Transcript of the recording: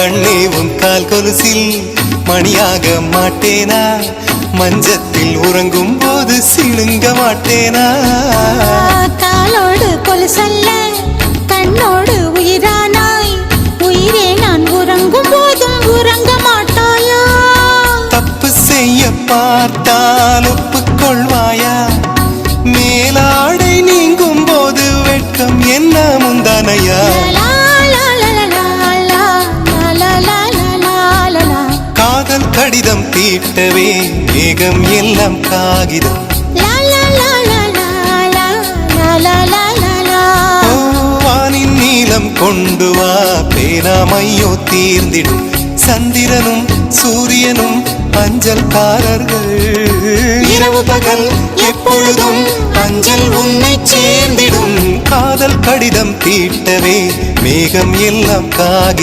கண்ணே உன் கால் கொலுசில் மணியாக மாட்டேனா? மஞ்சத்தில் உறங்கும் போது சிணுங்க மாட்டேனா? காலோடு கொலுசல்ல கண்ணோடு உயிரானாய், உயிரே நான் உறங்கும் போதும் உறங்க மாட்டாயா? தப்பு செய்ய பார்த்தால் ஒப்புக்கொள்வாயா? மேலாடை நீங்கும் போது வெட்கம் என்ன முந்தானையா? காதல் கடிதம் தீட்டவே மேகம் எல்லாம் காகிதம். வானின் நீலம் கொண்டு வா, பேராமையோ தீர்ந்திடும். சந்திரனும் சூரியனும் அஞ்சல்காரர்கள். இரவு பகல் எப்பொழுதும் அஞ்சல் உன்னை சேர்ந்திடும். காதல் கடிதம் தீட்டவே மேகம் எல்லாம் காகிதம்.